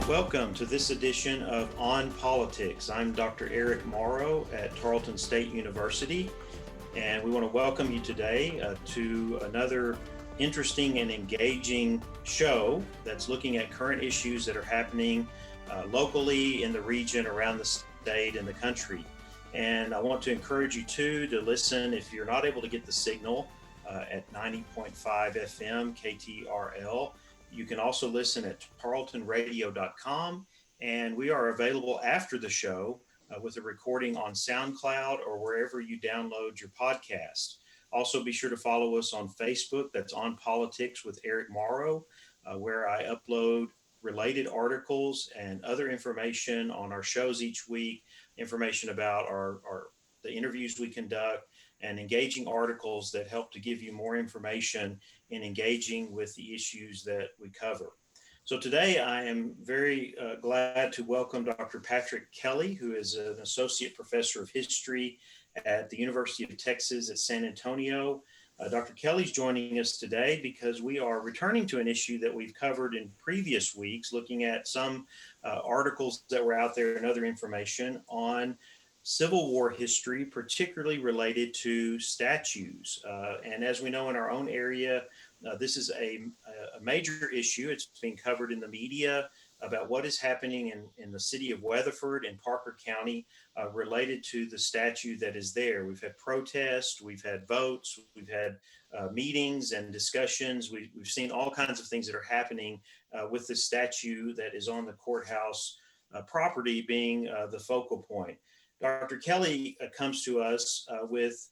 Welcome to this edition of On Politics. I'm Dr. Eric Morrow at Tarleton State University, and we want to welcome you today to another interesting and engaging show that's looking at current issues that are happening locally in the region, around the state, and the country. And I want to encourage you to listen if you're not able to get the signal at 90.5 FM KTRL. You can also listen at tarletonradio.com, and we are available after the show with a recording on SoundCloud or wherever you download your podcast. Also, be sure to follow us on Facebook. That's On Politics with Eric Morrow, where I upload related articles and other information on our shows each week, information about the interviews we conduct, and engaging articles that help to give you more information in engaging with the issues that we cover. So today I am very glad to welcome Dr. Patrick Kelly, who is an associate professor of history at the University of Texas at San Antonio. Dr. Kelly's joining us today because we are returning to an issue that we've covered in previous weeks, looking at some articles that were out there and other information on Civil War history, particularly related to statues. And as we know in our own area, this is a major issue. It's being covered in the media about what is happening in the city of Weatherford in Parker County related to the statue that is there. We've had protests, we've had votes, we've had meetings and discussions. We've seen all kinds of things that are happening with the statue that is on the courthouse property being the focal point. Dr. Kelly comes to us with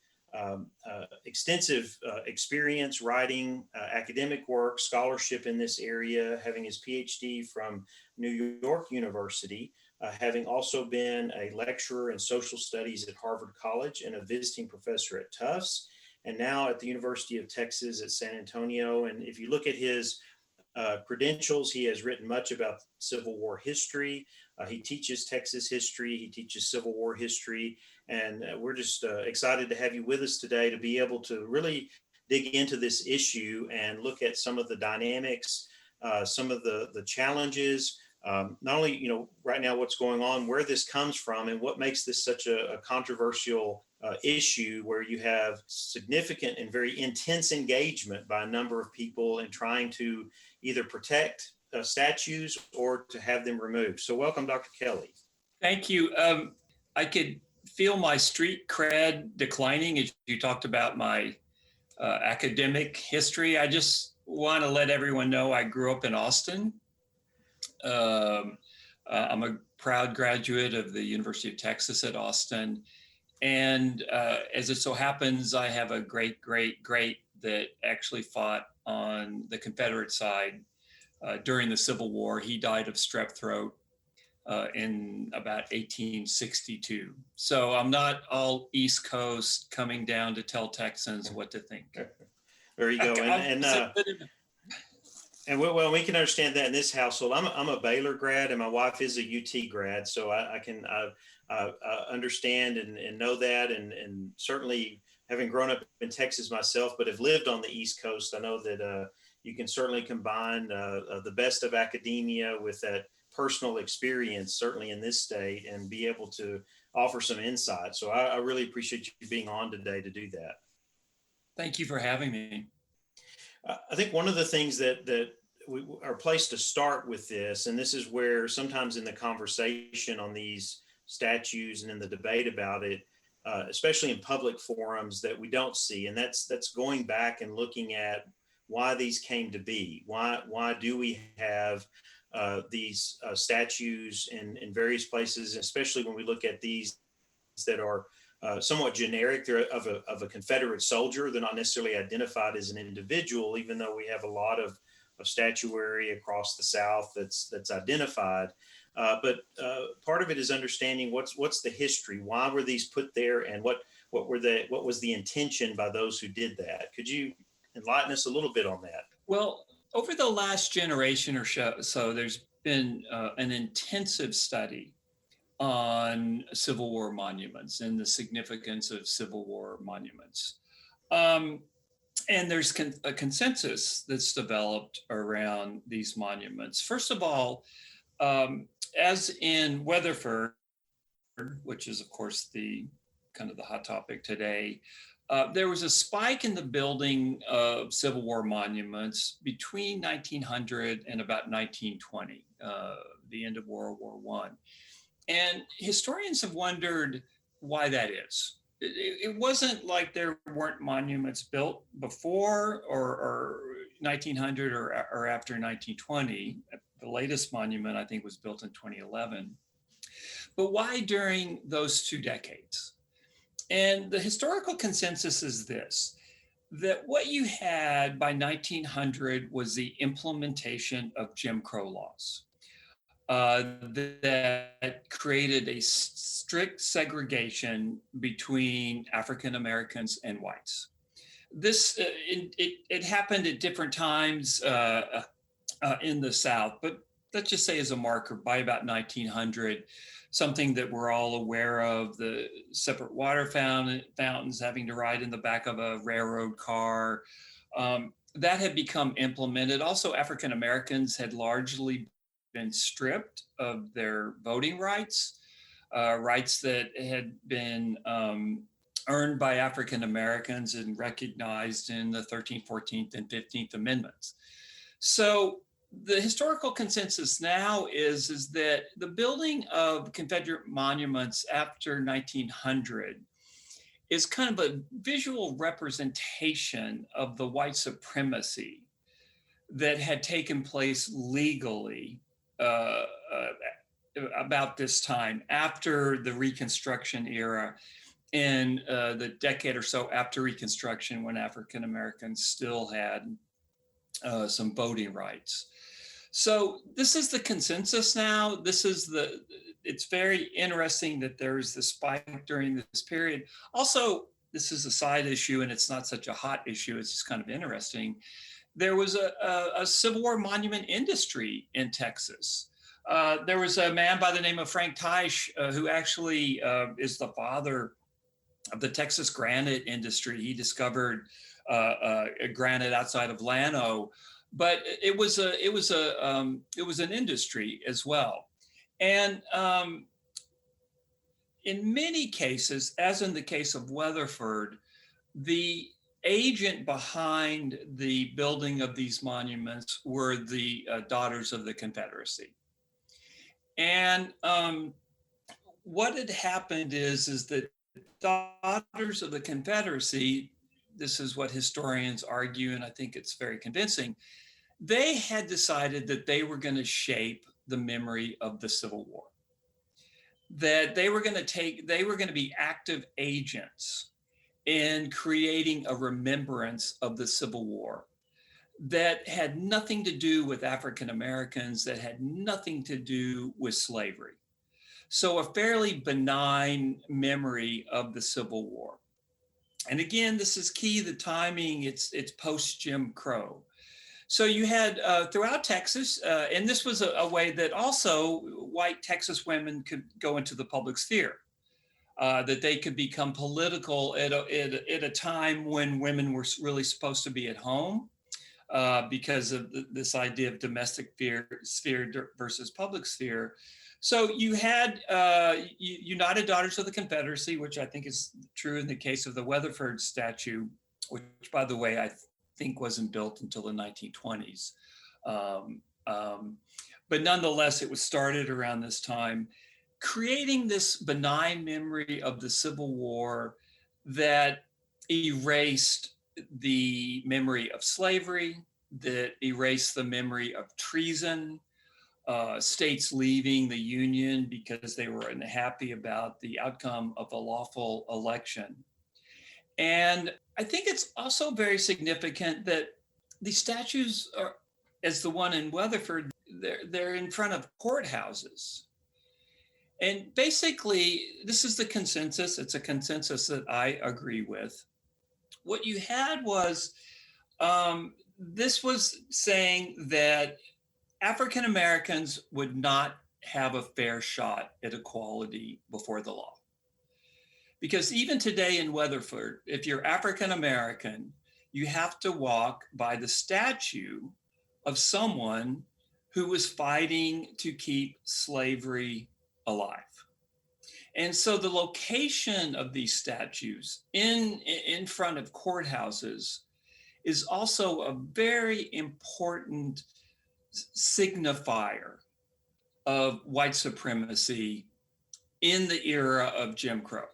extensive experience writing academic work, scholarship in this area, having his PhD from New York University, having also been a lecturer in social studies at Harvard College and a visiting professor at Tufts, and now at the University of Texas at San Antonio. And if you look at his credentials, he has written much about Civil War history. He teaches Texas history, he teaches Civil War history, and we're just excited to have you with us today to be able to really dig into this issue and look at some of the dynamics, some of the challenges, not only right now what's going on, where this comes from, and what makes this such a controversial issue where you have significant and very intense engagement by a number of people in trying to either protect statues or to have them removed. So welcome, Dr. Kelly. Thank you. I could feel my street cred declining as you talked about my academic history. I just want to let everyone know I grew up in Austin. I'm a proud graduate of the University of Texas at Austin. And as it so happens, I have a great that actually fought on the Confederate side during the Civil War. He died of strep throat in about 1862. So I'm not all East Coast coming down to tell Texans what to think. There you go. And well, we can understand that in this household. I'm a Baylor grad, and my wife is a UT grad, so I can understand and know that, and certainly having grown up in Texas myself, but have lived on the East Coast, I know that you can certainly combine the best of academia with that personal experience, certainly in this state, and be able to offer some insight. So I really appreciate you being on today to do that. Thank you for having me. I think one of the things that we are placed to start with this, and this is where sometimes in the conversation on these statues and in the debate about it, especially in public forums, that we don't see, and that's going back and looking at why these came to be. Why do we have these statues in various places, especially when we look at these that are somewhat generic? They're of a Confederate soldier. They're not necessarily identified as an individual, even though we have a lot of statuary across the South that's identified. But part of it is understanding what's the history. Why were these put there, and what was the intention by those who did that? Could you enlighten us a little bit on that? Well, over the last generation or so, there's been an intensive study on Civil War monuments and the significance of Civil War monuments. And there's a consensus that's developed around these monuments. First of all, As in Weatherford, which is, of course, the kind of the hot topic today, there was a spike in the building of Civil War monuments between 1900 and about 1920, the end of World War One. And historians have wondered why that is. It wasn't like there weren't monuments built before or 1900 or after 1920. The latest monument, I think, was built in 2011. But why during those 2 decades? And the historical consensus is this, that what you had by 1900 was the implementation of Jim Crow laws that created a strict segregation between African Americans and whites. This it happened at different times in the South, but let's just say as a marker, by about 1900, something that we're all aware of, the separate water fountains having to ride in the back of a railroad car, that had become implemented. Also, African Americans had largely been stripped of their voting rights, rights that had been earned by African Americans and recognized in the 13th, 14th, and 15th Amendments. So the historical consensus now is that the building of Confederate monuments after 1900 is kind of a visual representation of the white supremacy that had taken place legally about this time after the Reconstruction era, in the decade or so after Reconstruction, when African Americans still had some voting rights. So this is the consensus now. It's very interesting that there's this spike during this period. Also, this is a side issue and it's not such a hot issue. It's just kind of interesting. There was a Civil War monument industry in Texas. There was a man by the name of Frank Teich, who actually is the father of the Texas granite industry. He discovered granite outside of Llano, but it was an industry as well. And in many cases, as in the case of Weatherford, the agent behind the building of these monuments were the Daughters of the Confederacy. And what had happened is that Daughters of the Confederacy, this is what historians argue, and I think it's very convincing, they had decided that they were going to shape the memory of the Civil War, that they were going to be active agents in creating a remembrance of the Civil War that had nothing to do with African Americans, that had nothing to do with slavery. So a fairly benign memory of the Civil War. And again, this is key, the timing, it's post Jim Crow. So you had throughout Texas, and this was a way that also white Texas women could go into the public sphere. That they could become political at a time when women were really supposed to be at home because of this idea of domestic sphere versus public sphere. So you had United Daughters of the Confederacy, which I think is true in the case of the Weatherford statue, which, by the way, I think wasn't built until the 1920s. But nonetheless, it was started around this time, creating this benign memory of the Civil War that erased the memory of slavery, that erased the memory of treason, states leaving the Union because they were unhappy about the outcome of a lawful election. And I think it's also very significant that these statues are, as the one in Weatherford, they're in front of courthouses. And basically, this is the consensus. It's a consensus that I agree with. What you had was, this was saying that African Americans would not have a fair shot at equality before the law. Because even today in Weatherford, if you're African American, you have to walk by the statue of someone who was fighting to keep slavery alive. And so the location of these statues in front of courthouses is also a very important signifier of white supremacy in the era of Jim Crow.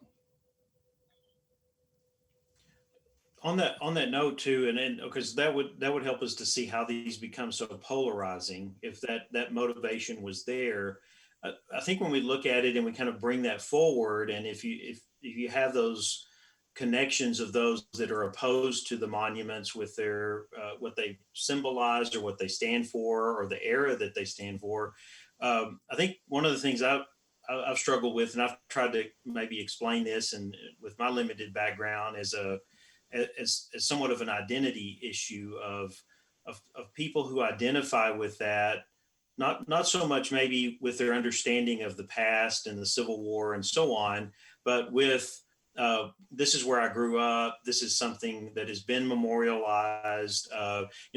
On that note too, and then because that would help us to see how these become so polarizing. If that motivation was there, I think when we look at it and we kind of bring that forward, and if you have those connections of those that are opposed to the monuments with their what they symbolize or what they stand for or the era that they stand for, I think one of the things I've struggled with, and I've tried to maybe explain this, and with my limited background as somewhat of an identity issue of people who identify with that, not so much maybe with their understanding of the past and the Civil War and so on, but with this is where I grew up. This is something that has been memorialized.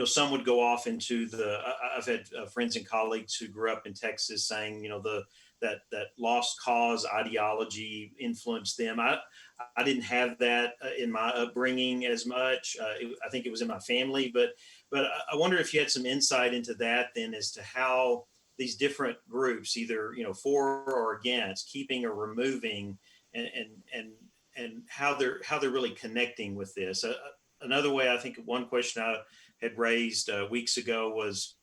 Some would go off into I've had friends and colleagues who grew up in Texas saying, that lost cause ideology influenced them. I didn't have that in my upbringing as much. I think it was in my family, but I wonder if you had some insight into that then as to how these different groups, either for or against, keeping or removing, and how they're really connecting with this. Another way, I think one question I had raised weeks ago was,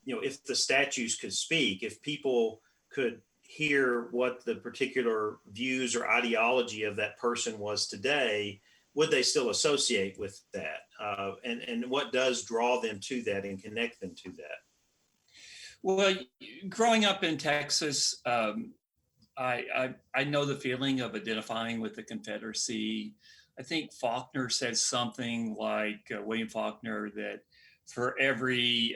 if the statues could speak, if people could hear what the particular views or ideology of that person was today, would they still associate with that? And what does draw them to that and connect them to that? Well, growing up in Texas, I know the feeling of identifying with the Confederacy. I think Faulkner said something like William Faulkner, that for every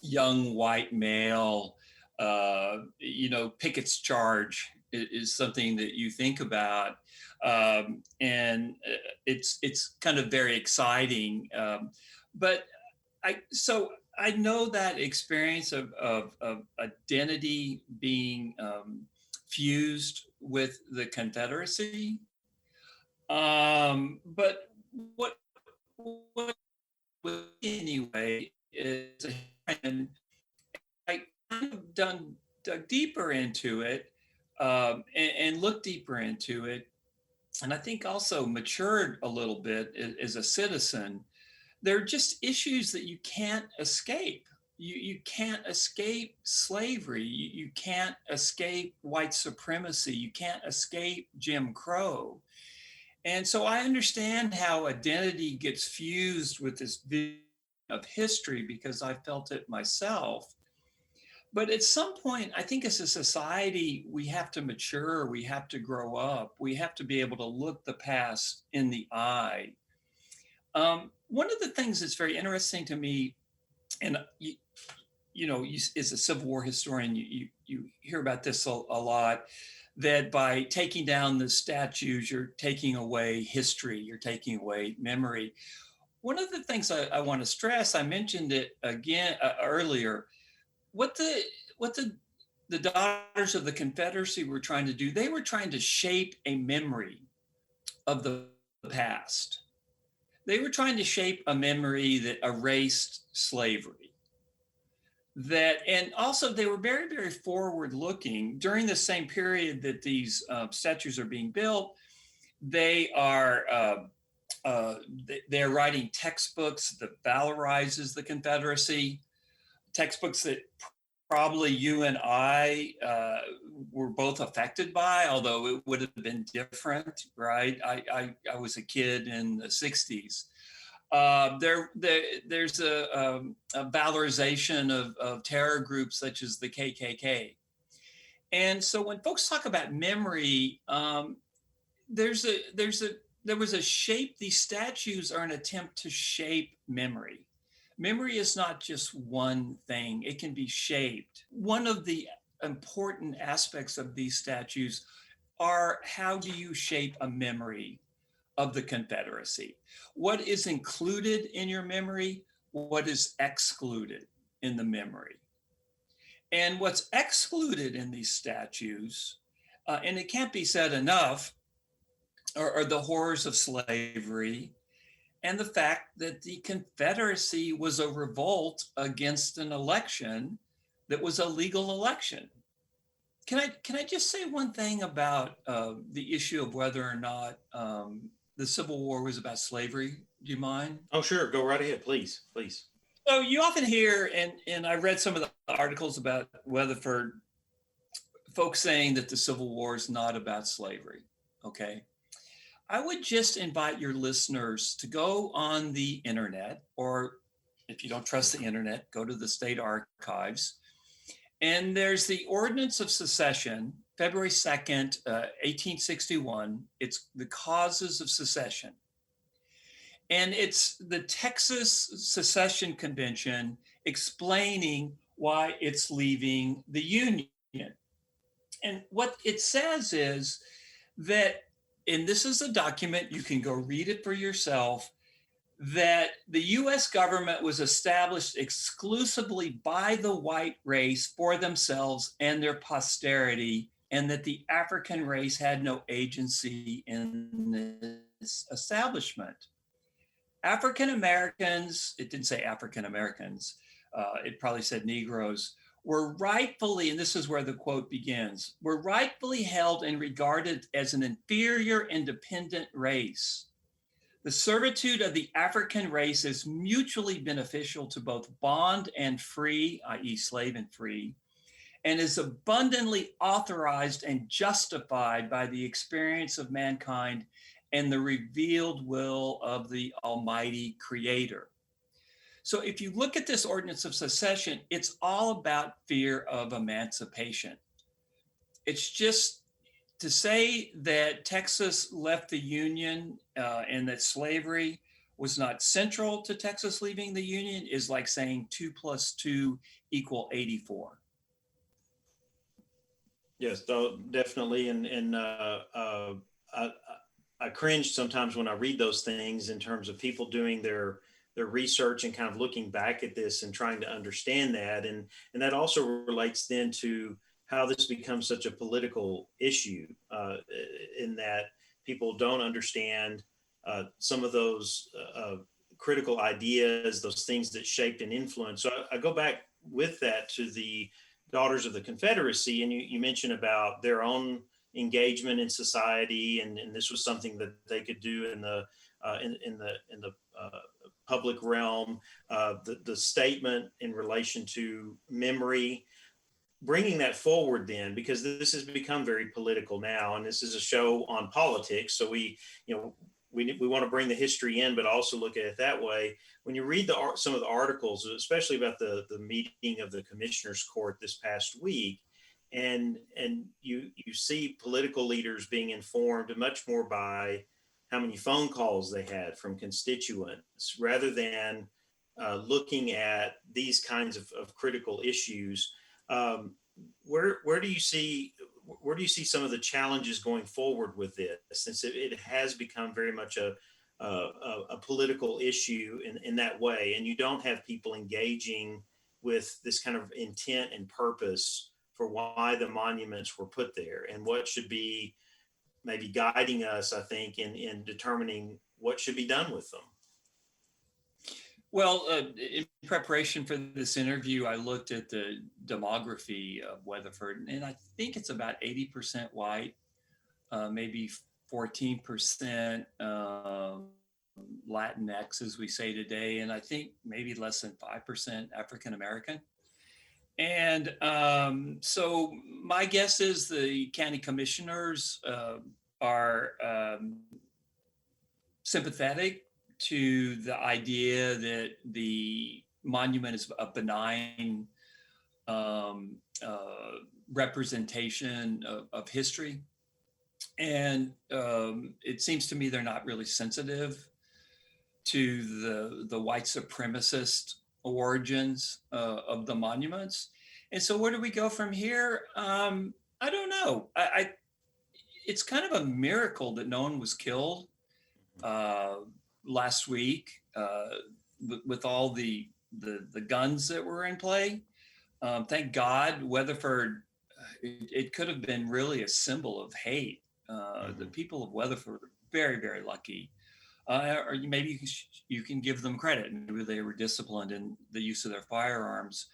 young white male, Pickett's charge is something that you think about, and it's kind of very exciting. But I know that experience of identity being fused with the Confederacy. But what anyway is, and I kind of dug deeper into it, and looked deeper into it, and I think also matured a little bit as a citizen. They're just issues that you can't escape. You can't escape slavery. You can't escape white supremacy. You can't escape Jim Crow. And so I understand how identity gets fused with this vision of history, because I felt it myself. But at some point, I think as a society, we have to mature, we have to grow up, we have to be able to look the past in the eye. One of the things that's very interesting to me, and as a Civil War historian, you hear about this a lot, that by taking down the statues, you're taking away history, you're taking away memory. One of the things I want to stress, I mentioned it again earlier, what the Daughters of the Confederacy were trying to do, they were trying to shape a memory of the past. They were trying to shape a memory that erased slavery. And also they were very, very forward looking. During the same period that these statues are being built, they are they're writing textbooks that valorizes the Confederacy, textbooks that probably you and I were both affected by, although it would have been different, right? I was a kid in the 60s. There's a valorization of terror groups such as the KKK. And so when folks talk about memory, there was a shape. These statues are an attempt to shape memory. Memory is not just one thing, it can be shaped. One of the important aspects of these statues are, how do you shape a memory of the Confederacy? What is included in your memory? What is excluded? in the memory. And what's excluded in these statues, and it can't be said enough, are the horrors of slavery and the fact that the Confederacy was a revolt against an election that was a legal election. Can I just say one thing about the issue of whether or not the Civil War was about slavery? Do you mind? Oh, sure. Go right ahead, please. Please. So you often hear, and I read some of the articles about Weatherford, folks saying that the Civil War is not about slavery. Okay. I would just invite your listeners to go on the internet, or if you don't trust the internet, go to the state archives. And there's the Ordinance of Secession, February 2nd, 1861. It's the causes of secession. And it's the Texas Secession Convention explaining why it's leaving the Union. And what it says is that, and this is a document, you can go read it for yourself, that the US government was established exclusively by the white race for themselves and their posterity, and that the African race had no agency in this establishment. African Americans, it didn't say African Americans, it probably said Negroes, were rightfully, and this is where the quote begins, were rightfully held and regarded as an inferior independent race. The servitude of the African race is mutually beneficial to both bond and free, i.e. slave and free, and is abundantly authorized and justified by the experience of mankind and the revealed will of the Almighty Creator. So if you look at this Ordinance of Secession, it's all about fear of emancipation. It's just to say that Texas left the Union and that slavery was not central to Texas leaving the Union is like saying 2 + 2 = 84. Yes, definitely. And I cringe sometimes when I read those things in terms of people doing their research and kind of looking back at this and trying to understand that. And that also relates then to how this becomes such a political issue in that people don't understand some of those critical ideas, those things that shaped and influenced. So I go back with that to the Daughters of the Confederacy, and you mentioned about their own engagement in society, and this was something that they could do in the public realm. The statement in relation to memory, bringing that forward then, because this has become very political now, and this is a show on politics. So we want to bring the history in, but also look at it that way. When you read some of the articles, especially about the meeting of the Commissioners Court this past week, and you see political leaders being informed much more by how many phone calls they had from constituents, rather than looking at these kinds of critical issues. Where do you see some of the challenges going forward with this, since it has become very much a political issue in that way, and you don't have people engaging with this kind of intent and purpose for why the monuments were put there and what should be maybe guiding us, I think, in determining what should be done with them? Well, in preparation for this interview, I looked at the demography of Weatherford, and I think it's about 80% white, maybe 14% Latinx, as we say today, and I think maybe less than 5% African American. And so my guess is the county commissioners are sympathetic to the idea that the monument is a benign representation of history. And it seems to me they're not really sensitive to the white supremacist origins of the monuments. And so where do we go from here? I don't know. It's kind of a miracle that no one was killed last week with all the the guns that were in play. Thank God, Weatherford. It could have been really a symbol of hate. The Mhm. people of Weatherford are very, very lucky. Or maybe you can give them credit. Maybe they were disciplined in the use of their firearms.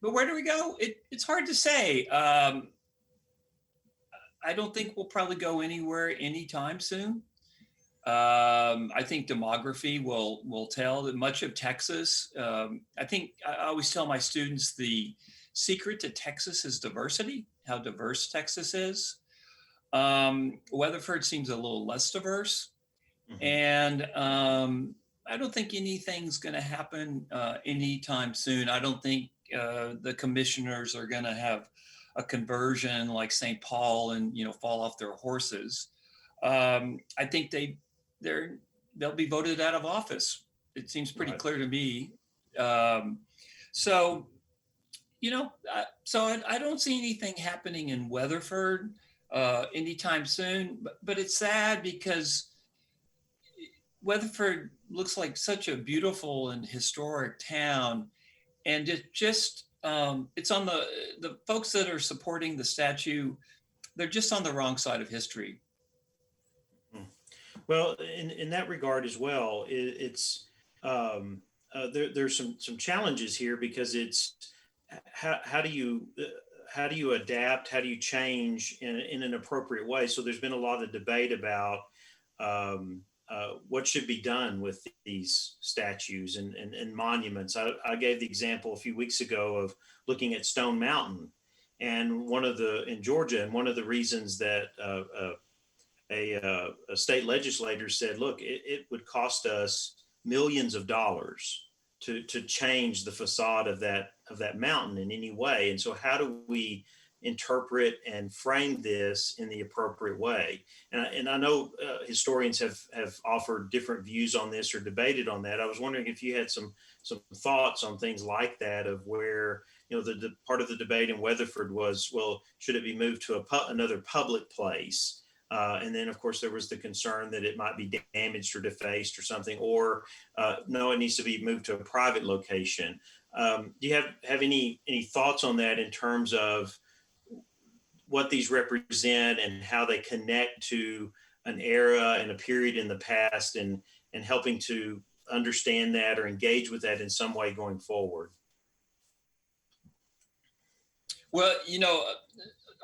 But where do we go? It's hard to say. I don't think we'll probably go anywhere anytime soon. I think demography will tell that much of Texas. I think I always tell my students the secret to Texas is diversity. How diverse Texas is. Weatherford seems a little less diverse, Mhm. and I don't think anything's going to happen anytime soon. I don't think the commissioners are going to have a conversion like St. Paul and fall off their horses. I think they're they'll be voted out of office. It seems pretty Right. clear to me. Um, so I don't see anything happening in Weatherford anytime soon. But it's sad because Weatherford looks like such a beautiful and historic town, and it's on the folks that are supporting the statue. They're just on the wrong side of history. Mhm. Well, in that regard as well, it's there's some challenges here because it's how do you how do you adapt? How do you change in an appropriate way? So there's been a lot of debate about what should be done with these statues and monuments. I gave the example a few weeks ago of looking at Stone Mountain, and one of the in Georgia, and one of the reasons that a state legislator said, look, it would cost us millions of dollars to change the facade of that mountain in any way. And so how do we interpret and frame this in the appropriate way? And I know historians have offered different views on this or debated on that. I was wondering if you had some thoughts on things like that, of where the part of the debate in Weatherford was, well, should it be moved to another public place? And then, of course, there was the concern that it might be damaged or defaced or something, or no, it needs to be moved to a private location. Do you have any thoughts on that in terms of what these represent and how they connect to an era and a period in the past, and helping to understand that or engage with that in some way going forward? Well,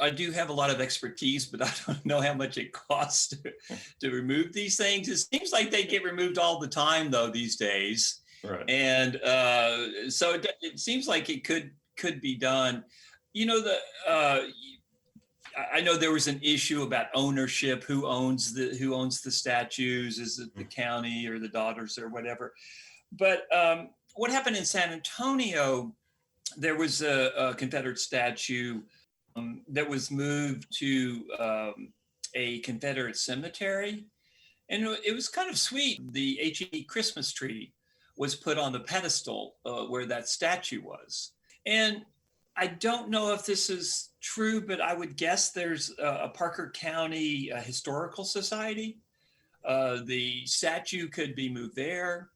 I do have a lot of expertise, but I don't know how much it costs to remove these things. It seems like they get removed all the time, though, these days. Right. And so it seems like it could be done. The I know there was an issue about ownership. Who owns the statues? Is it the county or the daughters or whatever? But what happened in San Antonio? There was a Confederate statue that was moved to a Confederate cemetery. And it was kind of sweet. The HE Christmas tree was put on the pedestal where that statue was. And I don't know if this is true, but I would guess there's a Parker County Historical Society. The statue could be moved there.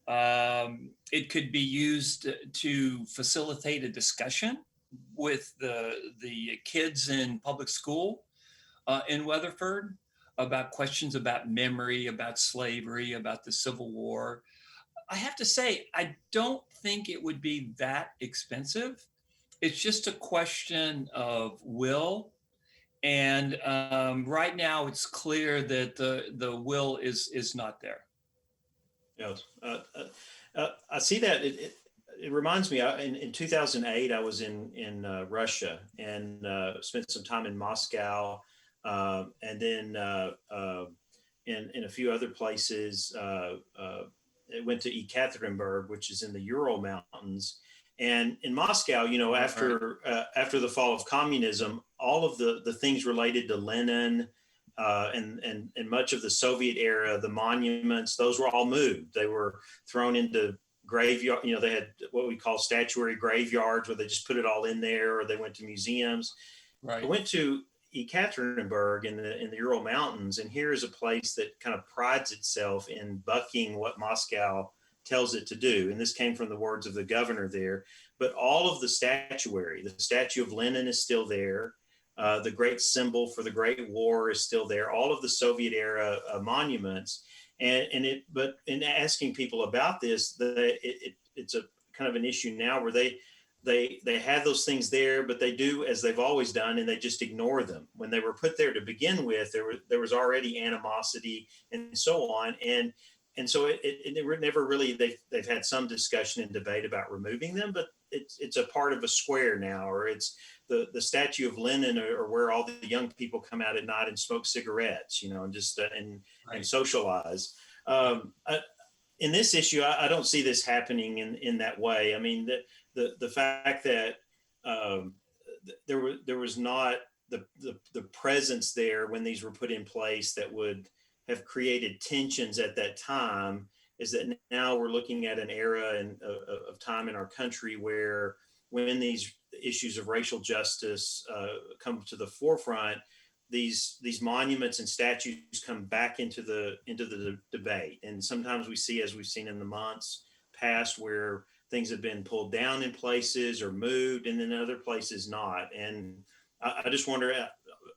It could be used to facilitate a discussion with the kids in public school in Weatherford about questions about memory, about slavery, about the Civil War. I have to say, I don't think it would be that expensive. It's just a question of will. And right now, it's clear that the will is not there. Yes. I see that. It reminds me, in 2008, I was in Russia, and spent some time in Moscow, and then in a few other places. It went to Ekaterinburg, which is in the Ural Mountains. And in Moscow, Right. after the fall of communism, all of the things related to Lenin, and much of the Soviet era, the monuments, those were all moved. They were thrown into graveyard. They had what we call statuary graveyards, where they just put it all in there, or they went to museums. I Right. went to Ekaterinburg in the Ural Mountains, and here is a place that kind of prides itself in bucking what Moscow tells it to do. And this came from the words of the governor there. But all of the statuary, the statue of Lenin is still there. The great symbol for the Great War is still there. All of the Soviet era monuments, but in asking people about this, it's a kind of an issue now where they have those things there, but they do as they've always done, and they just ignore them. When they were put there to begin with, there was already animosity and so on, and so it never really they've had some discussion and debate about removing them, but it's a part of a square now, or it's the statue of Lenin, or where all the young people come out at night and smoke cigarettes, and just and socialize. In this issue, I don't see this happening in that way. I mean, the fact that there was not the presence there when these were put in place that would have created tensions at that time, is that now we're looking at an era of time in our country where, when these issues of racial justice come to the forefront, these monuments and statues come back into the debate. And sometimes we see, as we've seen in the months past, where things have been pulled down in places or moved, and then other places not. And I just wonder,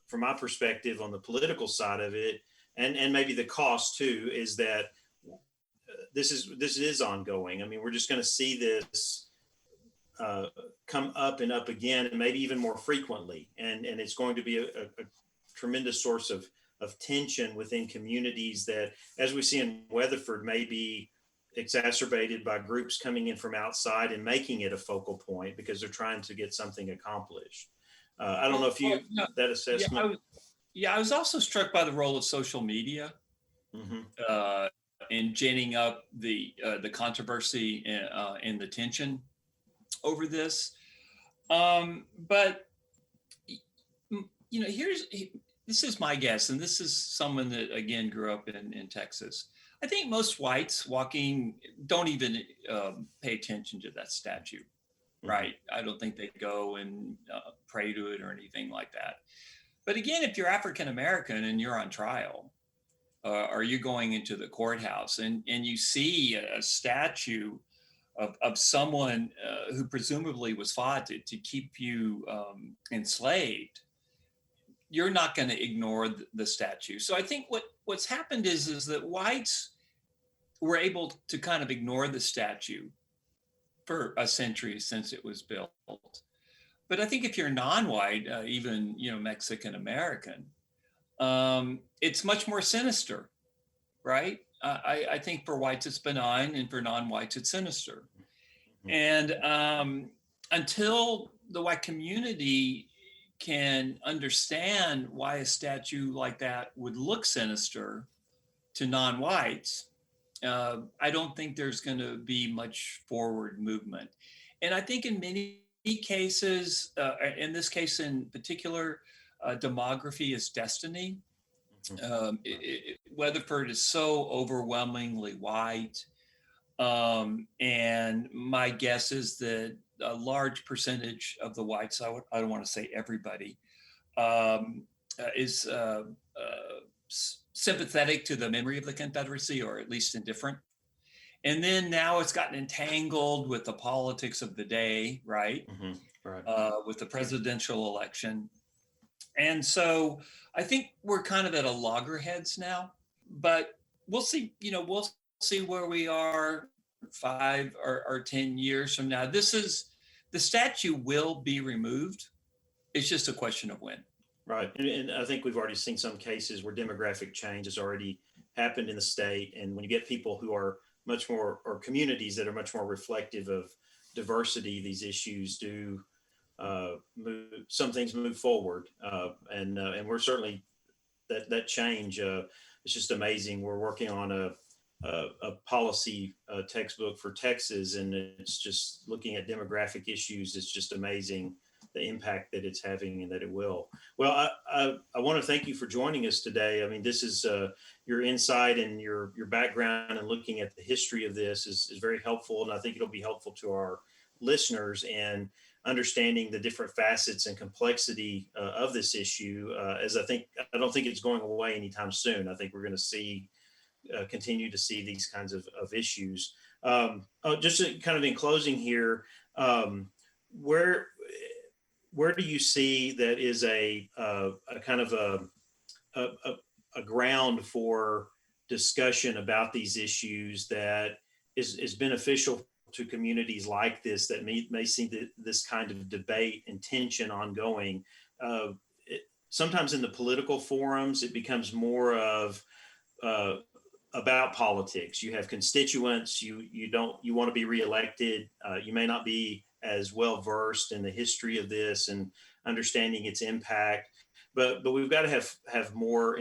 from my perspective on the political side of it, and maybe the cost too, is that this is ongoing. I mean, we're just going to see this come up and up again, and maybe even more frequently. And it's going to be a tremendous source of tension within communities that, as we see in Weatherford, may be exacerbated by groups coming in from outside and making it a focal point because they're trying to get something accomplished. I don't know if you, that assessment. I was also struck by the role of social media in ginning up the controversy and the tension over this. But this is my guess, and this is someone that again grew up in Texas. I think most whites walking don't even pay attention to that statue, right? I don't think they go and pray to it or anything like that. But again, if you're African American and you're on trial, or you're going into the courthouse and you see a statue of someone who presumably was fought to keep you enslaved, you're not going to ignore the statue. So I think what's happened is that whites were able to kind of ignore the statue for a century since it was built. But I think if you're non-white, even Mexican American, it's much more sinister, right? I think for whites it's benign, and for non-whites it's sinister. And until the white community can understand why a statue like that would look sinister to non-whites, I don't think there's going to be much forward movement. And I think in many cases, in this case in particular, demography is destiny. Weatherford is so overwhelmingly white. And my guess is that a large percentage of the whites, I don't want to say everybody, is sympathetic to the memory of the Confederacy, or at least indifferent. And then now it's gotten entangled with the politics of the day, right? With the presidential election. And so I think we're kind of at a loggerheads now, but we'll see, we'll see where we are 5 or 10 years from now. The statue will be removed. It's just a question of when. Right. And I think we've already seen some cases where demographic change has already happened in the state. And when you get people who are much more, or communities that are much more reflective of diversity, these issues do some things move forward. And we're certainly, that change, it's just amazing. We're working on a policy textbook for Texas, and it's just looking at demographic issues. It's just amazing the impact that it's having and that it will. Well, I want to thank you for joining us today. I mean, this is your insight and your background and looking at the history of this is very helpful. And I think it'll be helpful to our listeners in understanding the different facets and complexity of this issue, as I don't think it's going away anytime soon. I think we're going to continue to see these kinds of issues. Kind of in closing here, where where do you see that is a kind of a, a, a ground for discussion about these issues that is beneficial to communities like this that may see this kind of debate and tension ongoing? Uh, Sometimes in the political forums, it becomes more of uh, about politics. You have constituents. You want to be reelected. You may not be as well versed in the history of this and understanding its impact, but we've got to have more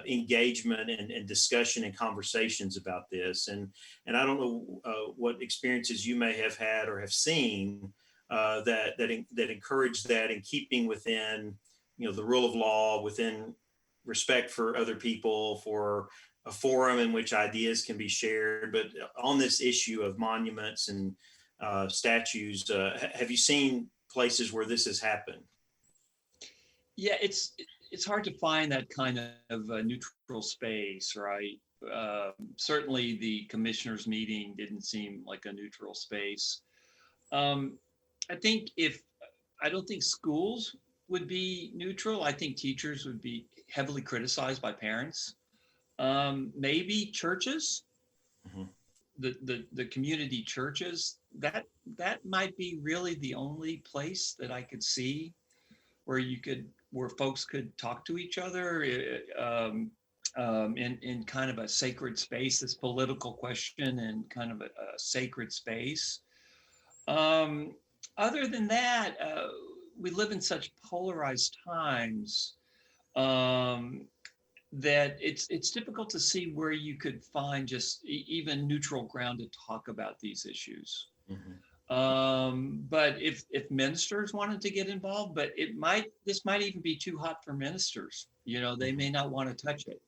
engagement and discussion and conversations about this. And I don't know what experiences you may have had or have seen that encourage that in keeping within the rule of law, within respect for other people, for a forum in which ideas can be shared. But on this issue of monuments and statues, have you seen places where this has happened? Yeah, it's hard to find that kind of a neutral space, right? Certainly, the commissioners' meeting didn't seem like a neutral space. Um, I think if I don't think schools would be neutral. I think teachers would be heavily criticized by parents. Maybe churches, Mhm. the community churches. That might be really the only place that I could see where folks could talk to each other in kind of a sacred space, this political question and kind of a sacred space. Um, Other than that, we live in such polarized times um, that it's difficult to see where you could find just even neutral ground to talk about these issues. Mhm. But if ministers wanted to get involved, but this might even be too hot for ministers. They Mhm. may not want to touch it.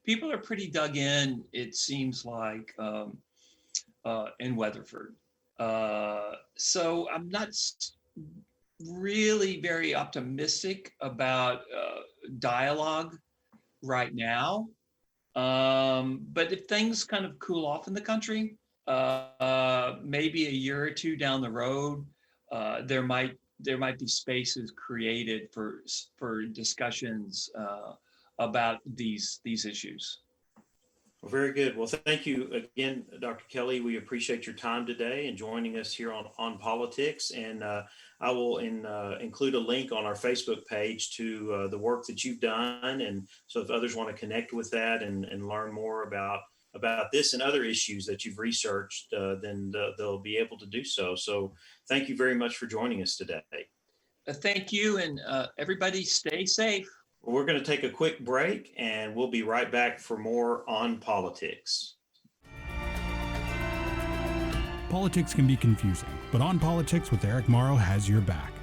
People are pretty dug in. It seems like in Weatherford. So I'm not really very optimistic about dialogue right now. But if things kind of cool off in the country, maybe a year or two down the road, there might be spaces created for discussions about these issues. Well, very good. Well, thank you again, Dr. Kelly. We appreciate your time today and joining us here on politics. And I will include a link on our Facebook page to the work that you've done. And so if others want to connect with that and learn more about this and other issues that you've researched, then they'll be able to do so. So thank you very much for joining us today. Thank you, and everybody stay safe. Well, we're going to take a quick break and we'll be right back for more on politics. Politics can be confusing, but On Politics with Eric Morrow has your back.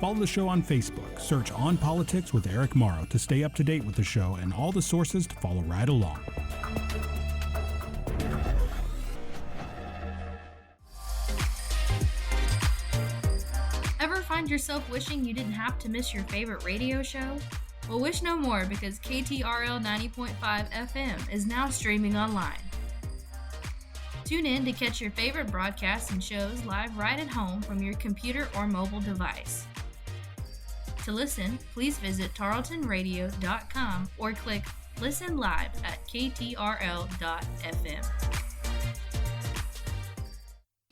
Follow the show on Facebook. Search On Politics with Eric Morrow to stay up to date with the show and all the sources to follow right along. Ever find yourself wishing you didn't have to miss your favorite radio show? Well, wish no more because KTRL 90.5 FM is now streaming online. Tune in to catch your favorite broadcasts and shows live right at home from your computer or mobile device. To listen, please visit tarletonradio.com or click Listen Live at ktrl.fm.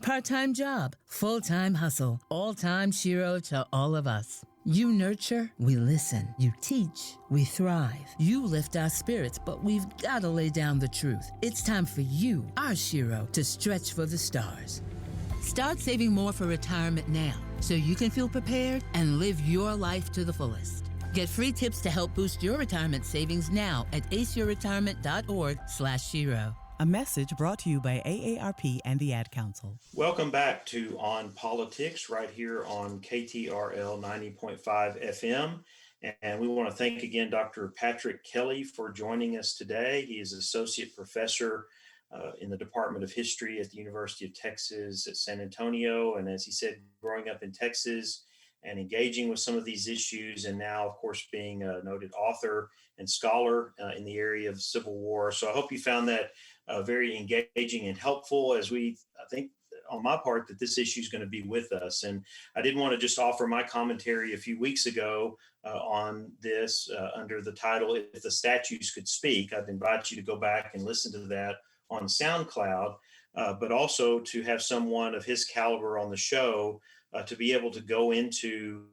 Part-time job, full-time hustle, all-time Shiro to all of us. You nurture, we listen. You teach, we thrive. You lift our spirits, but we've got to lay down the truth. It's time for you, our Shiro, to stretch for the stars. Start saving more for retirement now so you can feel prepared and live your life to the fullest. Get free tips to help boost your retirement savings now at aceyourretirement.org/Shiro. A message brought to you by AARP and the Ad Council. Welcome back to On Politics right here on KTRL 90.5 FM. And we want to thank again Dr. Patrick Kelly for joining us today. He is Associate Professor in the Department of History at the University of Texas at San Antonio. And as he said, growing up in Texas, and engaging with some of these issues, and now, of course, being a noted author and scholar in the area of Civil War. So I hope you found that very engaging and helpful, as I think, on my part, that this issue is going to be with us. And I did want to just offer my commentary a few weeks ago on this under the title, If the Statues Could Speak. I'd invite you to go back and listen to that on SoundCloud, but also to have someone of his caliber on the show to be able to go into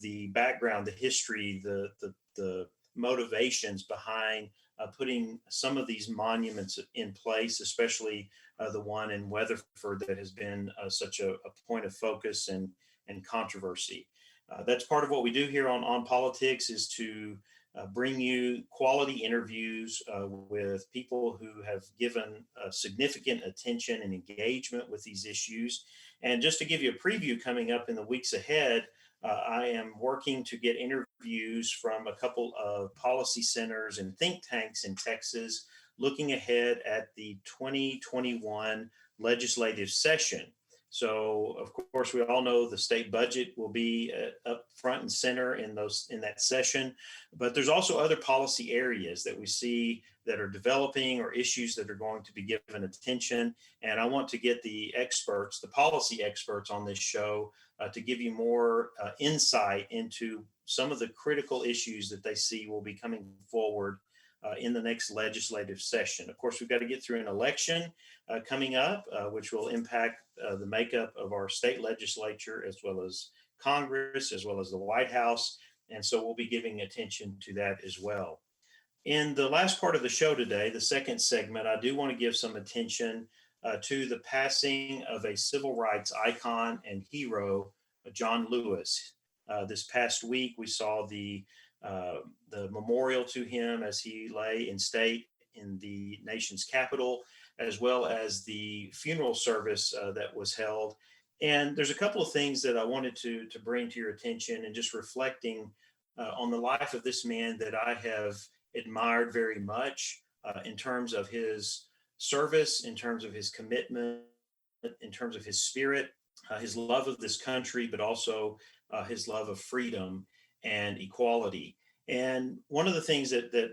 the background, the history, the motivations behind putting some of these monuments in place, especially the one in Weatherford that has been such a point of focus and controversy. That's part of what we do here on Politics, is to bring you quality interviews with people who have given significant attention and engagement with these issues. And just to give you a preview, coming up in the weeks ahead, I am working to get interviews from a couple of policy centers and think tanks in Texas, looking ahead at the 2021 legislative session. So, of course, we all know the state budget will be up front and center in that session, but there's also other policy areas that we see that are developing, or issues that are going to be given attention. And I want to get the experts, the policy experts on this show, to give you more insight into some of the critical issues that they see will be coming forward in the next legislative session. Of course, we've got to get through an election coming up, which will impact the makeup of our state legislature, as well as Congress, as well as the White House. And so we'll be giving attention to that as well. In the last part of the show today, the second segment, I do want to give some attention to the passing of a civil rights icon and hero, John Lewis. This past week, we saw the memorial to him as he lay in state in the nation's capital, as well as the funeral service that was held. And there's a couple of things that I wanted to bring to your attention, and just reflecting on the life of this man that I have admired very much in terms of his service, in terms of his commitment, in terms of his spirit, his love of this country, but also his love of freedom and equality. And one of the things that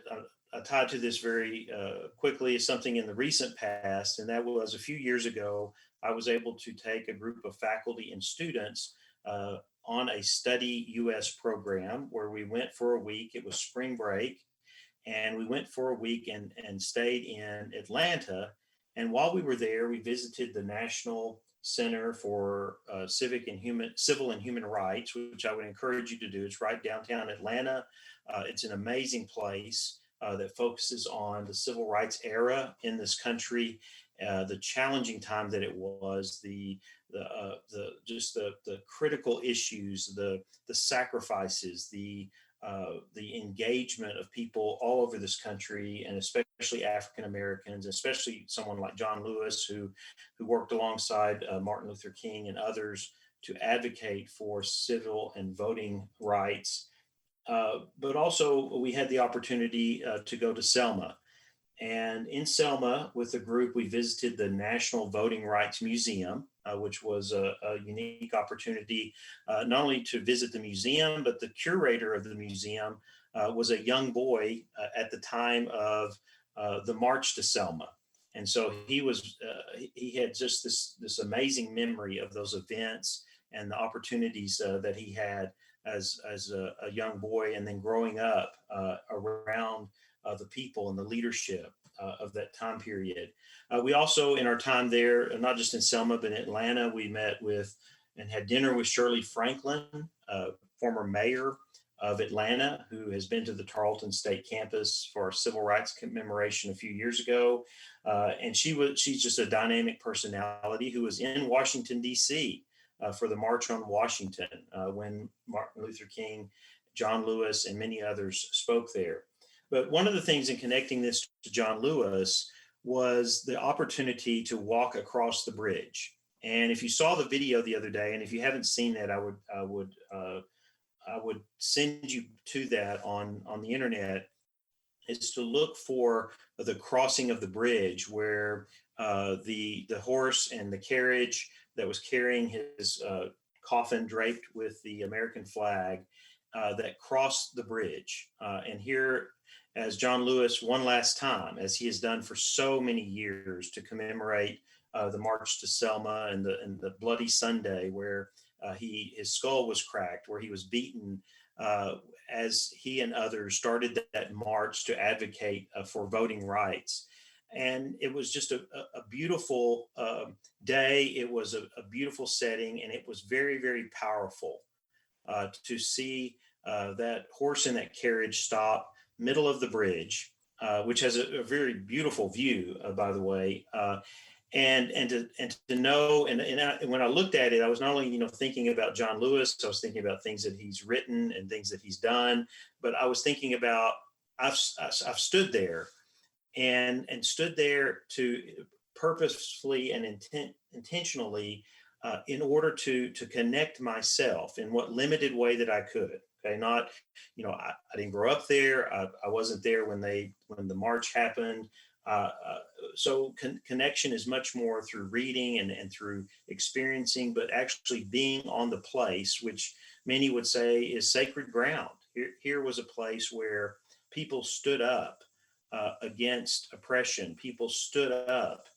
tied to this very quickly is something in the recent past, and that was a few years ago, I was able to take a group of faculty and students on a Study US program where we went for a week. It was spring break, and we went for a week and stayed in Atlanta. And while we were there, we visited the National Center for Civil and Human Rights, which I would encourage you to do. It's right downtown Atlanta. It's an amazing place that focuses on the civil rights era in this country, the challenging time that it was, the critical issues, the sacrifices, the engagement of people all over this country, and especially African Americans, especially someone like John Lewis, who worked alongside Martin Luther King and others to advocate for civil and voting rights. But also, we had the opportunity to go to Selma. And in Selma, with the group, we visited the National Voting Rights Museum, which was a unique opportunity, not only to visit the museum, but the curator of the museum was a young boy at the time of the March to Selma. And so he had just this amazing memory of those events and the opportunities that he had as a young boy, and then growing up around the people and the leadership of that time period. We also, in our time there, not just in Selma, but in Atlanta, we met with and had dinner with Shirley Franklin, former mayor of Atlanta, who has been to the Tarleton State campus for our civil rights commemoration a few years ago. And she's just a dynamic personality who was in Washington, D.C. For the March on Washington when Martin Luther King, John Lewis, and many others spoke there. But one of the things in connecting this to John Lewis was the opportunity to walk across the bridge. And if you saw the video the other day, and if you haven't seen it, I would send you to that on the internet, is to look for the crossing of the bridge where the horse and the carriage that was carrying his coffin draped with the American flag that crossed the bridge. And here, as John Lewis, one last time, as he has done for so many years, to commemorate the March to Selma and the Bloody Sunday, where his skull was cracked, where he was beaten, as he and others started that march to advocate for voting rights. And it was just a beautiful day. It was a beautiful setting, and it was very, very powerful to see that horse and that carriage stop middle of the bridge, which has a very beautiful view, by the way. And to know, when I looked at it, I was not only thinking about John Lewis, I was thinking about things that he's written and things that he's done, but I was thinking about I've stood there and stood there to purposefully and intentionally in order to connect myself in what limited way that I could. Okay, not, I didn't grow up there. I wasn't there when the march happened. So connection is much more through reading and through experiencing, but actually being on the place, which many would say is sacred ground. Here was a place where people stood up against oppression. People stood up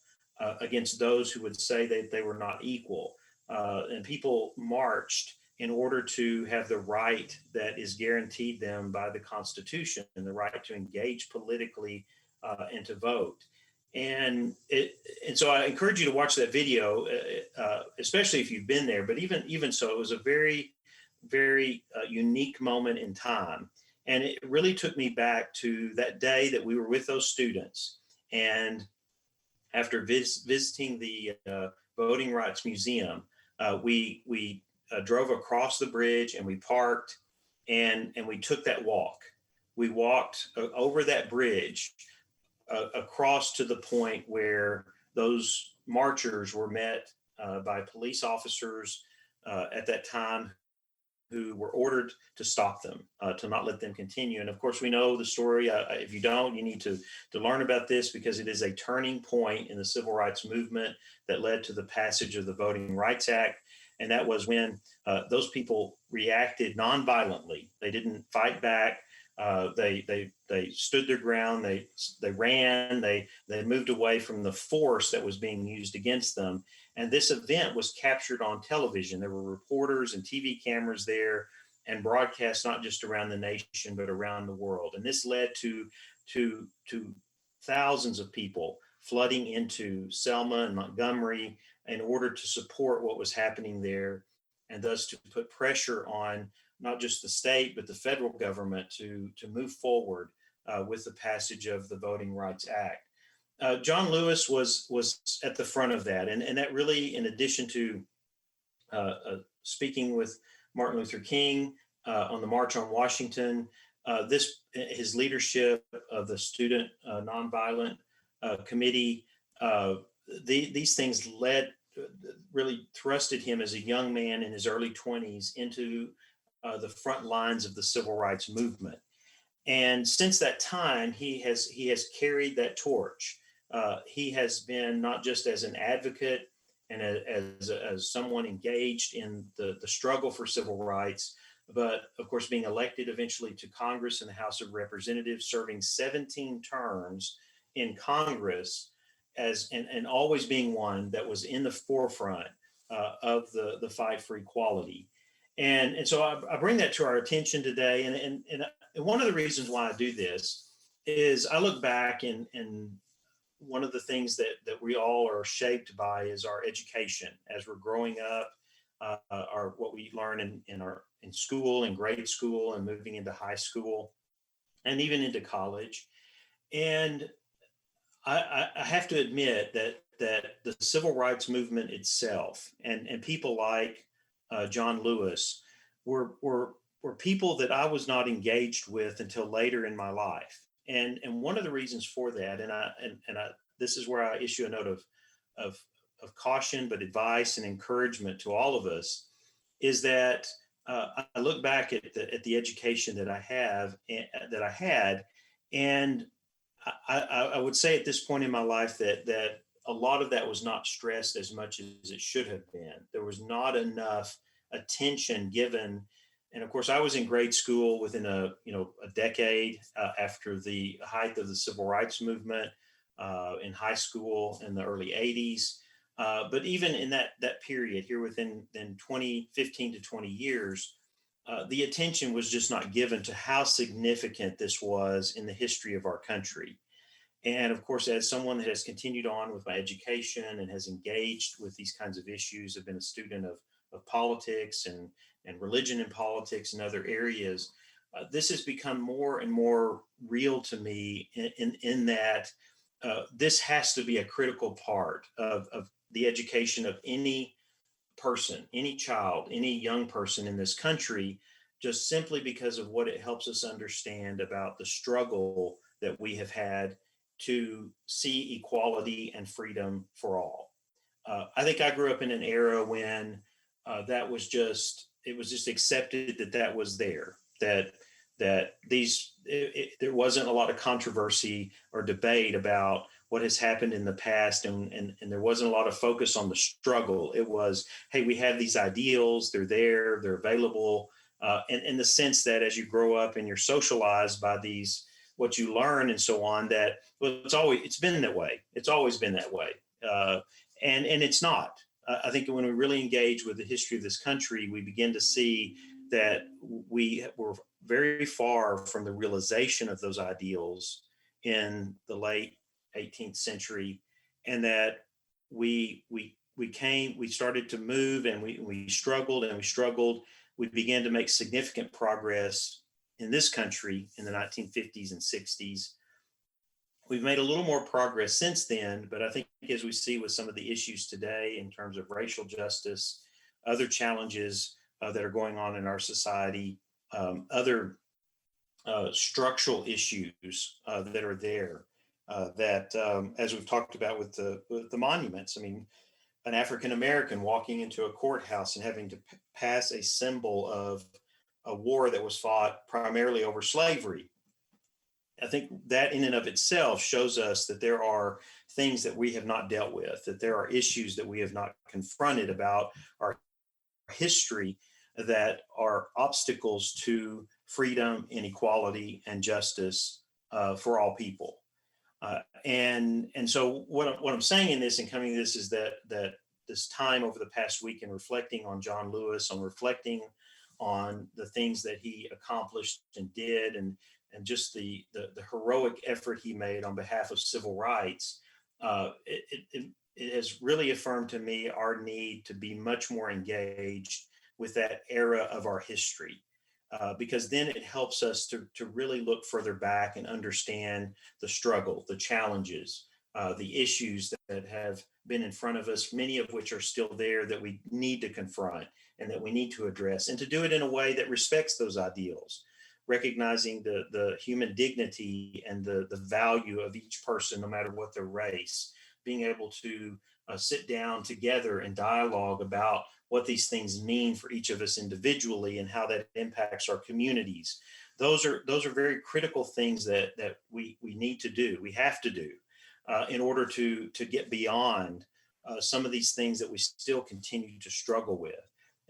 against those who would say that they were not equal. And people marched in order to have the right that is guaranteed them by the Constitution, and the right to engage politically and to vote. And so I encourage you to watch that video, especially if you've been there. But even so, it was a very, very unique moment in time. And it really took me back to that day that we were with those students. And after visiting the Voting Rights Museum, we drove across the bridge, and we parked, and we took that walk. We walked over that bridge across to the point where those marchers were met by police officers at that time, who were ordered to stop them, to not let them continue. And of course, we know the story. If you don't, you need to learn about this, because it is a turning point in the civil rights movement that led to the passage of the Voting Rights Act. And that was when those people reacted nonviolently. They didn't fight back. They stood their ground. They ran. They moved away from the force that was being used against them. And this event was captured on television. There were reporters and TV cameras there, and broadcast not just around the nation but around the world. And this led to thousands of people flooding into Selma and Montgomery in order to support what was happening there, and thus to put pressure on not just the state, but the federal government to move forward with the passage of the Voting Rights Act. John Lewis was at the front of that. And that really, in addition to speaking with Martin Luther King on the March on Washington, his leadership of the Student Nonviolent Committee, these things really thrusted him as a young man in his early 20s into the front lines of the civil rights movement. And since that time, he has carried that torch. He has been, not just as an advocate and as someone engaged in the struggle for civil rights, but of course being elected eventually to Congress and the House of Representatives, serving 17 terms in Congress, and always being one that was in the forefront of the fight for equality. And so I bring that to our attention today. And one of the reasons why I do this is I look back, and one of the things that we all are shaped by is our education as we're growing up, our what we learn in school, in grade school, and moving into high school, and even into college. And I have to admit that the civil rights movement itself and people like John Lewis were people that I was not engaged with until later in my life. And one of the reasons for that, and this is where I issue a note of caution, but advice and encouragement to all of us, is that I look back at the education that I had, and I would say at this point in my life that a lot of that was not stressed as much as it should have been. There was not enough attention given. And of course, I was in grade school within a decade after the height of the civil rights movement, in high school in the early 80s. But even in that period here within 15 to 20 years, the attention was just not given to how significant this was in the history of our country. And of course, as someone that has continued on with my education and has engaged with these kinds of issues, I've been a student of politics and religion and politics and other areas. This has become more and more real to me in that this has to be a critical part of the education of any person, any child, any young person in this country, just simply because of what it helps us understand about the struggle that we have had to see equality and freedom for all. I think I grew up in an era when it was just accepted that that was there, there wasn't a lot of controversy or debate about what has happened in the past, and there wasn't a lot of focus on the struggle. It was, hey, we have these ideals, they're available, and in the sense that as you grow up and you're socialized by these, what you learn and so on, that well, it's been that way. It's always been that way, and it's not. I think when we really engage with the history of this country, we begin to see that we were very far from the realization of those ideals in the late 18th century, and that we started to move, and we struggled and we struggled. We began to make significant progress in this country in the 1950s and 60s. We've made a little more progress since then, but I think as we see with some of the issues today in terms of racial justice, other challenges that are going on in our society, other structural issues that are there, that as we've talked about with the monuments, I mean, an African American walking into a courthouse and having to pass a symbol of a war that was fought primarily over slavery. I think that in and of itself shows us that there are things that we have not dealt with, that there are issues that we have not confronted about our history that are obstacles to freedom and equality and justice for all people. And so what I'm saying in this and coming to this is that this time over the past week and reflecting on John Lewis, on reflecting on the things that he accomplished and did, and just the heroic effort he made on behalf of civil rights, it has really affirmed to me our need to be much more engaged with that era of our history. Because then it helps us to really look further back and understand the struggle, the challenges, the issues that have been in front of us, many of which are still there that we need to confront and that we need to address, and to do it in a way that respects those ideals, recognizing the human dignity and the value of each person, no matter what their race, being able to sit down together and dialogue about what these things mean for each of us individually and how that impacts our communities. Those are very critical things that we need to do. We have to do in order to get beyond some of these things that we still continue to struggle with.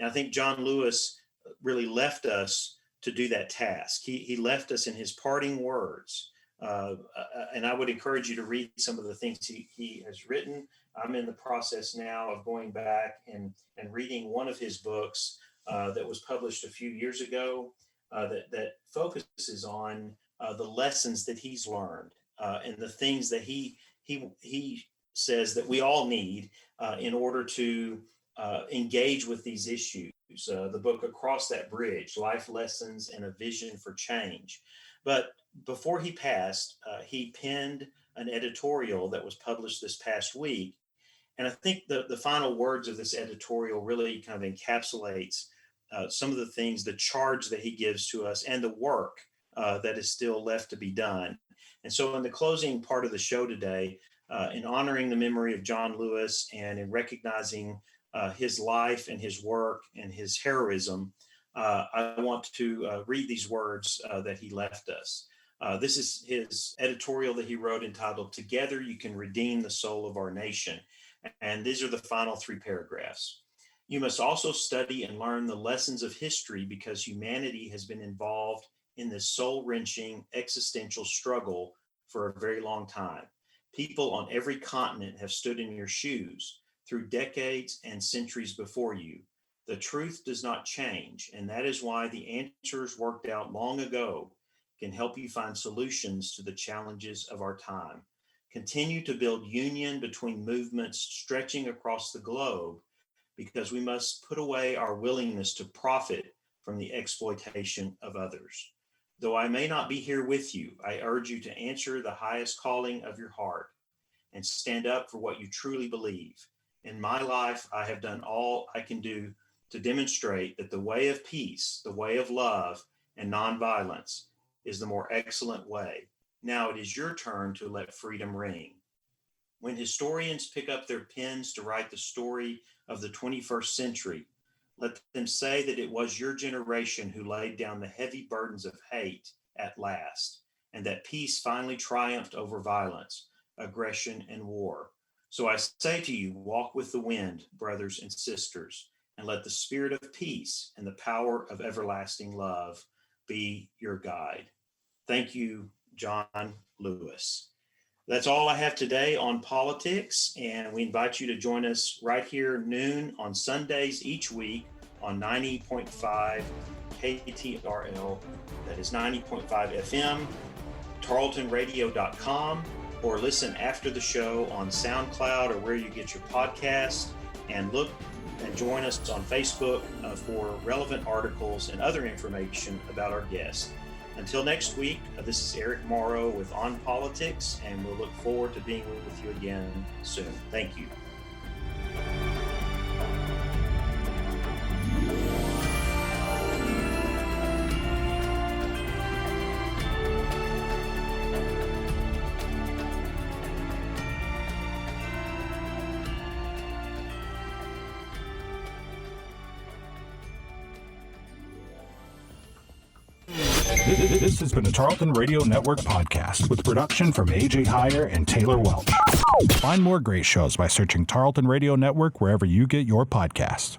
And I think John Lewis really left us to do that task. He left us in his parting words. And I would encourage you to read some of the things he has written. I'm in the process now of going back and reading one of his books that was published a few years ago that focuses on the lessons that he's learned and the things that he says that we all need in order to engage with these issues. The book Across That Bridge, Life Lessons and a Vision for Change. But before he passed, he penned an editorial that was published this past week. And I think the final words of this editorial really kind of encapsulates some of the things, the charge that he gives to us and the work that is still left to be done. And so in the closing part of the show today, in honoring the memory of John Lewis and in recognizing his life and his work and his heroism, I want to read these words that he left us. This is his editorial that he wrote entitled, "Together You Can Redeem the Soul of Our Nation." And these are the final three paragraphs. You must also study and learn the lessons of history because humanity has been involved in this soul-wrenching existential struggle for a very long time. People on every continent have stood in your shoes through decades and centuries before you. The truth does not change, and that is why the answers worked out long ago can help you find solutions to the challenges of our time. Continue to build union between movements stretching across the globe because we must put away our willingness to profit from the exploitation of others. Though I may not be here with you, I urge you to answer the highest calling of your heart and stand up for what you truly believe. In my life, I have done all I can do to demonstrate that the way of peace, the way of love and nonviolence is the more excellent way. Now it is your turn to let freedom ring. When historians pick up their pens to write the story of the 21st century, let them say that it was your generation who laid down the heavy burdens of hate at last, and that peace finally triumphed over violence, aggression, and war. So I say to you, walk with the wind, brothers and sisters, and let the spirit of peace and the power of everlasting love be your guide. Thank you, John Lewis. That's all I have today on politics, and we invite you to join us right here noon on Sundays each week on 90.5 KTRL, that is 90.5 FM, tarletonradio.com, or listen after the show on SoundCloud or where you get your podcasts, and look and join us on Facebook for relevant articles and other information about our guests. Until next week, this is Eric Morrow with On Politics, and we'll look forward to being with you again soon. Thank you. This has been a Tarleton Radio Network podcast with production from AJ Heyer and Taylor Welch. Find more great shows by searching Tarleton Radio Network wherever you get your podcasts.